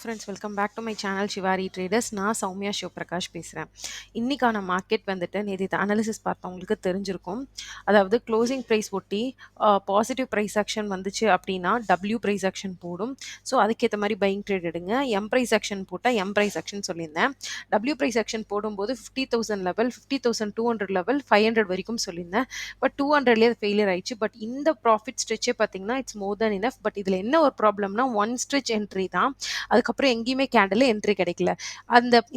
Friends welcome back to my channel Shivari traders. நான் சௌமியா சிவபிரகாஷ் பேசுகிறேன். இன்னைக்கான மார்க்கெட் வந்துட்டு நேற்று அனாலிசிஸ் பார்த்தவங்களுக்கு தெரிஞ்சிருக்கும். அதாவது க்ளோசிங் ப்ரைஸ் ஒட்டி பாசிட்டிவ் ப்ரைஸ் ஆக்ஷன் வந்துச்சு அப்படின்னா டபிள்யூ ப்ரைஸ் ஆக்ஷன் போடும். ஸோ அதுக்கேற்ற மாதிரி பையிங் ட்ரேட் எடுங்க. எம் ப்ரைஸ் ஆக்ஷன் போட்டால் எம் ப்ரைஸ் ஆக்ஷன் சொல்லியிருந்தேன். டபிள்யூ ப்ரைஸ் ஆக்ஷன் போடும்போது 50,000 லெவல், 50,200 லெவல், 500 வரைக்கும் சொல்லியிருந்தேன். பட் 200லேயே ஃபெயிலியர் ஆயிடுச்சு. பட் இந்த ப்ராஃபிட் ஸ்ட்ரெச்சே பார்த்தீங்கன்னா it's more then enough. But இதில் என்ன ஒரு ப்ராப்ளம்னா ஒன் ஸ்ட்ரெச் என்ட்ரி தான். அதுக்கப்புறம் எங்கேயுமே கேண்டில் என்ட்ரி கிடைக்கல.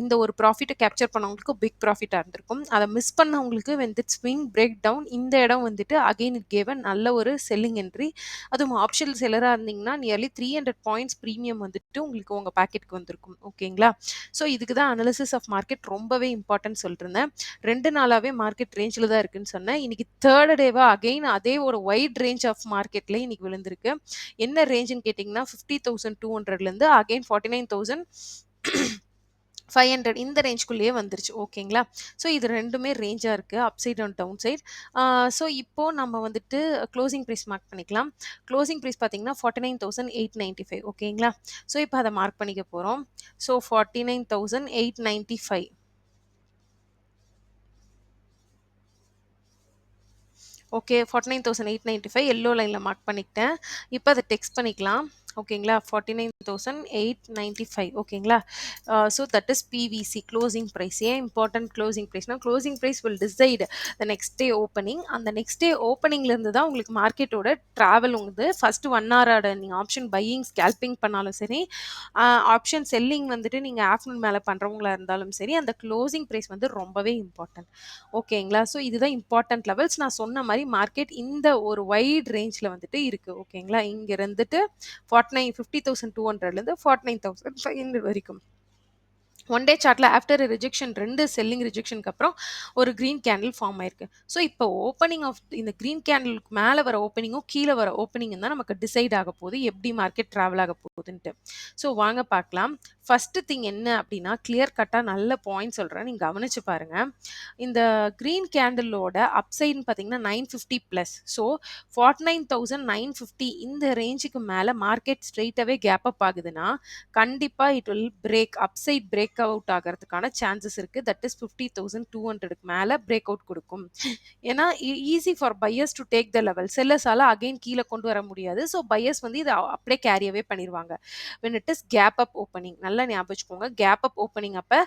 இந்த ஒரு ப்ராஃபிட்டை கேப்சர் பண்ணவங்களுக்கு பிக் ப்ராஃபிட்டாக இருந்திருக்கும். அதை மிஸ் பண்ணவங்களுக்கு வந்து ஸ்விங் பிரேக் டவுன் இந்த இடம் வந்துட்டு அகெயின் இட் கேவ் நல்ல ஒரு செல்லிங் என்ட்ரி. அதுவும் ஆப்ஷன் செல்லராக இருந்தீங்கன்னா நியர்லி 300 பாயிண்ட்ஸ் ப்ரீமியம் வந்துட்டு உங்களுக்கு உங்கள் பேக்கெட்டுக்கு வந்திருக்கும். ஓகேங்களா? ஸோ இதுக்கு தான் அனாலிசிஸ் ஆஃப் மார்க்கெட் ரொம்பவே இம்பார்ட்டன்ட் சொல்லிட்டு இருந்தேன். 2 நாளாகவே மார்க்கெட் ரேஞ்சில் தான் இருக்குன்னு சொன்னேன். இன்னைக்கு தேர்ட் டேவா அகெயின் அதே ஒரு வைட் ரேஞ்ச் ஆஃப் மார்க்கெட்ல இன்னைக்கு விழுந்திருக்கு. என்ன ரேஞ்சுன்னு கேட்டிங்கன்னா 50,200லேருந்து அகெயின் 49,500 இந்த ரேஞ்சுக்குள்ளேயே வந்துருச்சு. ஓகேங்களா? ஸோ இது ரெண்டுமே ரேஞ்சாக இருக்குது, up side and down side. So இப்போது நம்ம வந்துட்டு க்ளோசிங் ப்ரைஸ் மார்க் பண்ணிக்கலாம். க்ளோசிங் ப்ரைஸ் பார்த்தீங்கன்னா 49,895. ஓகேங்களா? ஸோ இப்போ அதை மார்க் பண்ணிக்க போகிறோம். ஸோ 49,895. ஓகே, 49,895 எல்லோ லைனில் மார்க் பண்ணிக்கிட்டேன். இப்போ அதை டெக்ஸ்ட் பண்ணிக்கலாம். ஓகேங்களா? 49,895. ஓகேங்களா? So that is PVC closing price. ஏன் இம்பார்ட்டன்ட் க்ளோசிங் ப்ரைஸ்னா closing price will decide the next day opening. அந்த நெக்ஸ்ட் டே ஓப்பனிங்லேருந்து தான் உங்களுக்கு மார்க்கெட்டோட ட்ராவல் வந்து ஃபஸ்ட்டு 1 ஹவரோட நீங்கள் ஆப்ஷன் பையிங் ஸ்கேல்பிங் பண்ணாலும் சரி, ஆப்ஷன் செல்லிங் வந்துட்டு நீங்கள் ஆஃப்டர்நூன் மேலே பண்ணுறவங்களா இருந்தாலும் சரி, அந்த க்ளோசிங் ப்ரைஸ் வந்து ரொம்பவே இம்பார்ட்டன்ட். ஓகேங்களா? ஸோ இதுதான் இம்பார்ட்டன்ட் லெவல்ஸ். நான் சொன்ன மாதிரி மார்க்கெட் இந்த ஒரு வைட் ரேஞ்சில் வந்துட்டு இருக்குது. ஓகேங்களா? இங்கே இருந்துட்டு 50,200லேருந்து 49,500 வரைக்கும். ஒன் டே சார்ட்டில் ஆஃப்டர் ரிஜெக்ஷன் 2 செல்லிங் ரிஜெக்ஷனுக்கு அப்புறம் ஒரு க்ரீன் கேண்டில் ஃபார்ம் ஆயிருக்கு. ஸோ இப்போ ஓப்பனிங் ஆஃப் இந்த க்ரீன் கேண்டிலுக்கு மேலே வர ஓப்பனிங்கும் கீழே வர ஓப்பனிங்கும் தான் நமக்கு டிசைட் ஆக போகுது எப்படி மார்க்கெட் ட்ராவல் ஆக போகுதுன்ட்டு. ஸோ வாங்க பார்க்கலாம். ஃபஸ்ட்டு திங் என்ன அப்படின்னா கிளியர் கட்டாக நல்ல பாயிண்ட் சொல்கிறேன், நீங்கள் கவனிச்சு பாருங்க. இந்த க்ரீன் கேண்டிலோட அப்சைட்னு பார்த்தீங்கன்னா 950 ப்ளஸ். ஸோ 49,950 இந்த ரேஞ்சுக்கு மேலே மார்க்கெட் ஸ்ட்ரெயிட்டாகவே கேப் அப் ஆகுதுன்னா கண்டிப்பாக it will break upside break out ஆகிறதுக்கான சான்சஸ் இருக்குது. தட் இஸ் 50,200க்கு மேலே பிரேக் அவுட் கொடுக்கும். ஏன்னா easy for buyers to take the level. செல்லர்ஸால அகைன் கீழே கொண்டு வர முடியாது. ஸோ பையர்ஸ் வந்து இதை அப்படியே கேரியவே பண்ணிடுவாங்க. when it is gap up opening நல்லா ஞாபகம் வச்சுக்கோங்க. கேப் அப் ஓப்பனிங் அப்போ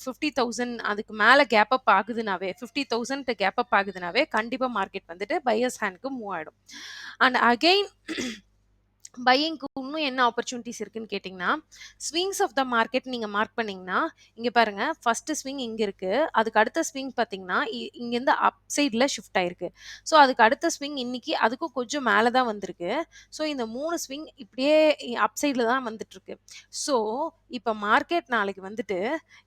50,000 அதுக்கு மேலே கேப் அப் ஆகுதுனாவே 50,000 கேப் அப் ஆகுதுனாவே கண்டிப்பாக மார்க்கெட் வந்துட்டு பையர்ஸ் ஹேண்ட்க்கு மூவ் ஆகிடும். அண்ட் அகெயின் பையிங்க்கு இன்னும் என்ன ஆப்பர்ச்சுனிட்டிஸ் இருக்குன்னு கேட்டிங்கன்னா, ஸ்விங்ஸ் ஆஃப் த மார்க்கெட் நீங்கள் மார்க் பண்ணிங்கன்னா, இங்கே பாருங்கள் ஃபஸ்ட்டு ஸ்விங் இங்கே இருக்குது. அதுக்கு அடுத்த ஸ்விங் பார்த்தீங்கன்னா, இங்கேருந்து அப் சைடில் ஷிஃப்ட் ஆயிருக்கு. ஸோ அதுக்கு அடுத்த ஸ்விங் இன்னைக்கு அதுக்கும் கொஞ்சம் மேலே தான் வந்திருக்கு. ஸோ இந்த 3 ஸ்விங் இப்படியே அப் சைடில் தான் வந்துட்டுருக்கு. ஸோ இப்போ மார்க்கெட் நாளைக்கு வந்துட்டு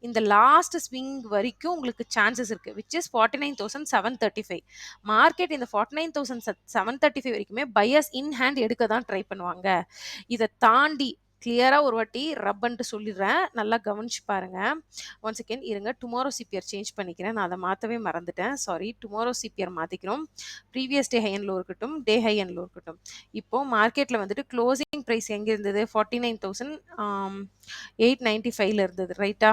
இந்த லாஸ்ட் ஸ்விங் வரைக்கும் உங்களுக்கு சான்சஸ் இருக்குது. Which is 49,735. மார்க்கெட் இந்த 49,735 வரைக்குமே பையர்ஸ் இன் ஹேண்ட் எடுக்க தான் ட்ரை பண்ணுவாங்க. இதை தாண்டி கிளியரா ஒரு வாட்டி ரப்பன்ட்டு சொல்லிடுறேன், நல்லா கவனிச்சு பாருங்க. ஒன் செகண்ட் இருங்க, டுமாரோ சிபிஆர் சேஞ்ச் பண்ணிக்கிறேன். நான் அதை மாற்றவே மறந்துட்டேன், சாரி. டுமாரோ சிபிஆர் மாற்றிக்கிறோம். Previous day high and low இருக்கட்டும், டே ஹை அண்ட் லோ இருக்கட்டும். இப்போ மார்க்கெட்டில் வந்துட்டு க்ளோசிங் ப்ரைஸ் எங்கே இருந்தது? 49,895ல இருந்தது, ரைட்டா?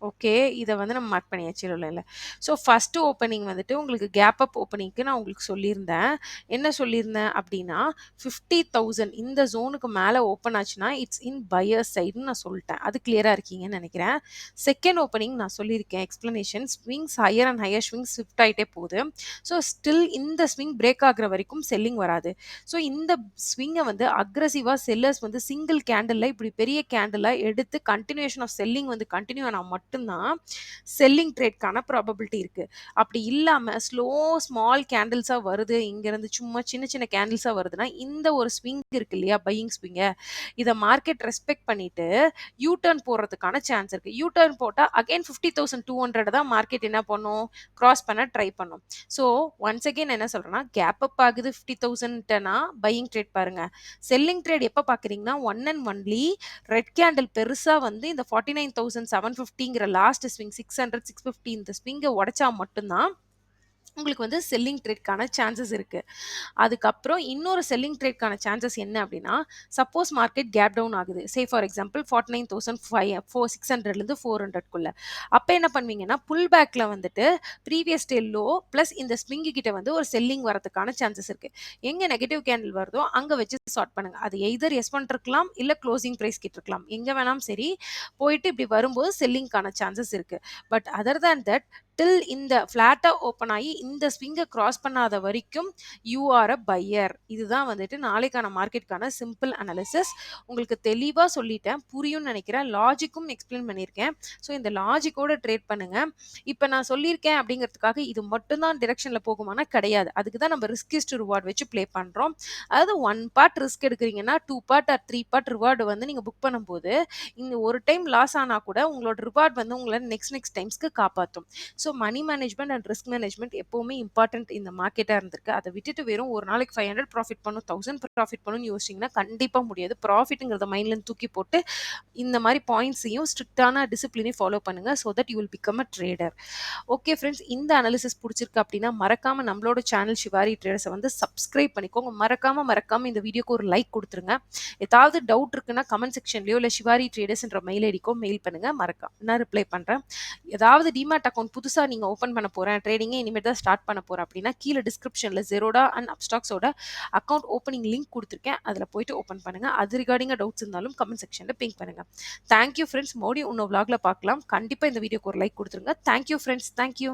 ஓகே. இத வந்து நம்ம மார்க் பண்ணியாச்சு இல்ல. ஸோ ஃபர்ஸ்ட் ஓப்பனிங் வந்துட்டு உங்களுக்கு கேப் அப் ஓப்பனிங்க்கு நான் உங்களுக்கு சொல்லியிருந்தேன். என்ன சொல்லியிருந்தேன் அப்டின்னா, 50,000 இந்த ஜோனுக்கு மேல ஓப்பன் ஆச்சுன்னா, இட்ஸ் இன் பையர்ஸ் சைடுன்னு நான் சொல்ட்டேன். அது கிளியரா இருக்கீங்கன்னு நெனைக்கிறேன். செகண்ட் ஓப்பனிங் நான் சொல்லியிருக்கேன் explanation. Swings higher and higher swings shift ஆயிட்டே போகுது. ஸோ ஸ்டில் இந்த ஸ்விங் பிரேக் ஆகுற வரைக்கும் செல்லிங் வராது. ஸோ இந்த ஸ்விங்க வந்து அக்ரஸிவா செல்லர்ஸ் வந்து சிங்கிள் கேண்டில்ல இப்படி பெரிய கேண்டிலா எடுத்து கன்டினியூஷன் ஆஃப் செல்லிங் வந்து கன்டினியூ ஆனா மட்டும் தான் செல்லிங் ட்ரேட்க்கான ப்ராபபிலிட்டி இருக்கு. அப்படி இல்லாம ஸ்மால் கேண்டில்ஸா வருது, இங்க இருந்து சும்மா சின்ன சின்ன கேண்டில்ஸா வருதுன்னா இந்த ஒரு ஸ்விங் இருக்கு இல்லையா, பையிங் ஸ்விங்க, இத மார்க்கெட் ரெஸ்பெக்ட் பண்ணிட்டு யூ டர்ன் போடுறதுக்கான சான்ஸ் இருக்கு. யூ டர்ன் போட்டா அகைன் 50,200 தான் மார்க்கெட் என்ன பண்ணும், கிராஸ் பண்ண ட்ரை பண்ணும். ஸோ ஒன்ஸ் அகைன் என்ன சொல்றேன்னா, கேப் அப் ஆகுது 50,000னா பையிங் ட்ரேட் பாருங்க. செல்லிங் ட்ரேட் எப்ப பாக்குறீங்கன்னா one and only red candle பெருசா வந்து இந்த 49,750ங்கிற லாஸ்ட் ஸ்விங் 600 650 இந்த ஸ்விங்கை உடைச்சா மட்டும்தான் உங்களுக்கு வந்து செல்லிங் ட்ரேட்க்கான சான்சஸ் இருக்கு. அதுக்கப்புறம் இன்னொரு செல்லிங் ட்ரேட்க்கான சான்சஸ் என்ன அப்டின்னா, சப்போஸ் மார்க்கெட் கேப் டவுன் ஆகுது. Say for example 49,500 400க்குள்ள. அப்ப என்ன பண்ணுவீங்கன்னா, புல் பேக்ல வந்துட்டு ப்ரீவியஸ் டே லோ பிளஸ் இந்த ஸ்விங் கிட்ட வந்து ஒரு செல்லிங் வரதுக்கான சான்சஸ் இருக்கு. எங்க நெகட்டிவ் கேண்டில் வருதோ அங்க வச்சு சார்ட் பண்ணுங்க. அது எய்தர் எஸ் இருக்கலாம், இல்ல க்ளோசிங் பிரைஸ் கிட்ட இருக்கலாம். எங்க வேணாலும் சரி, போயிட்டு இப்படி வரும்போது செல்லிங்க்கான சான்சஸ் இருக்கு. பட் அதர் தேன் தட் டில் இந்த ஃப்ளாட்டா ஓப்பன் ஆயி இந்த ஸ்விங்க கிராஸ் பண்ணாத வரைக்கும் யூ ஆர் அ பையர். இதுதான் வந்துட்டு நாளைக்கான மார்க்கெட்கான சிம்பிள் அனாலிசிஸ். உங்களுக்கு தெளிவா சொல்லிட்டேன். புரியும்னு நினைக்கிறேன். லாஜிக்கும் எக்ஸ்பிளைன் பண்ணியிருக்கேன். ஸோ இந்த லாஜிக்கோட ட்ரேட் பண்ணுங்க. இப்ப நான் சொல்லியிருக்கேன் அப்படிங்கிறதுக்காக இது மட்டும் தான் டிரெக்ஷன்ல போகுமானா கிடையாது. அதுக்கு தான் நம்ம ரிஸ்க் இஸ் டு ரிவார்ட் வச்சு ப்ளே பண்றோம். அதாவது 1 பார்ட் ரிஸ்க் எடுக்கிறீங்கன்னா 2 பார்ட் ஆர் 3 பார்ட் ரிவார்டு வந்து நீங்க புக் பண்ணும்போது, இந்த ஒரு டைம் லாஸ் ஆனா கூட உங்களோட ரிவார்ட் வந்து உங்கள நெக்ஸ்ட் டைம்ஸ்க்கு காப்பாத்தும். So money management and risk management எப்பவுமே இம்பார்ட்டன்ட் இந்த மார்க்கெட்டா இருந்திருக்கு. அதை விட்டுட்டு வெறும் ஒரு நாளைக்கு 500 ப்ராஃபிட் பண்ணும், 1000 ப்ராஃபிட் பண்ணும்னு யோசிச்சீங்கன்னா கண்டிப்பா முடியாது. ப்ராஃபிட்ங்கிறத மைண்ட்ல இருந்து தூக்கி போட்டு இந்த மாதிரி பாயிண்ட்ஸையும் ஸ்ட்ரிக்டான டிசிப்ளினையும் ஃபாலோ பண்ணுங்க. So that you will become a trader. Okay friends, இந்த அனாலிசிஸ் பிடிச்சிருக்கு அப்படின்னா மறக்காம நம்மளோட சேனல் ஷிவாரி ட்ரேடர்ஸை வந்து சப்ஸ்கிரைப் பண்ணிக்கோங்க. மறக்காம இந்த வீடியோக்கு ஒரு லைக் கொடுத்துருங்க. ஏதாவது டவுட் இருக்குன்னா கமெண்ட் செக்ஷன்லயோ இல்லை ஷிவாரி ட்ரேடர்ஸ்ன்ற மெயில் ஐடிக்கோ மெயில் பண்ணுங்க. மறக்காம நான் ரிப்ளை பண்றேன். ஏதாவது டிமேட் அக்கௌண்ட் புதுசா நீங்க ஓப்பன் பண்ண போறேன், ட்ரேடிங்கே இனிமேல் தான் ஸ்டார்ட் பண்ண போறேன் அப்படின்னா கீழே டிஸ்கிரிப்ஷன்ல ஜெரோடா அண்ட் அப்ஸ்டாக்ஸோட அக்கௌண்ட் ஓப்பனிங் லிங்க் கொடுத்துருக்கேன். அதில் போயிட்டு ஓப்பன் பண்ணுங்க. அது ரிகார்டிங்காக டவுட்ஸ் இருந்தாலும் கமெண்ட் செக்ஷன்ல பிங்க் பண்ணுங்க. Thank you friends. மோடி இன்னொரு vlogல பார்க்கலாம். கண்டிப்பா இந்த வீடியோக்கு ஒரு லைக் கொடுத்துருங்க. Thank you friends. தேங்க்யூ.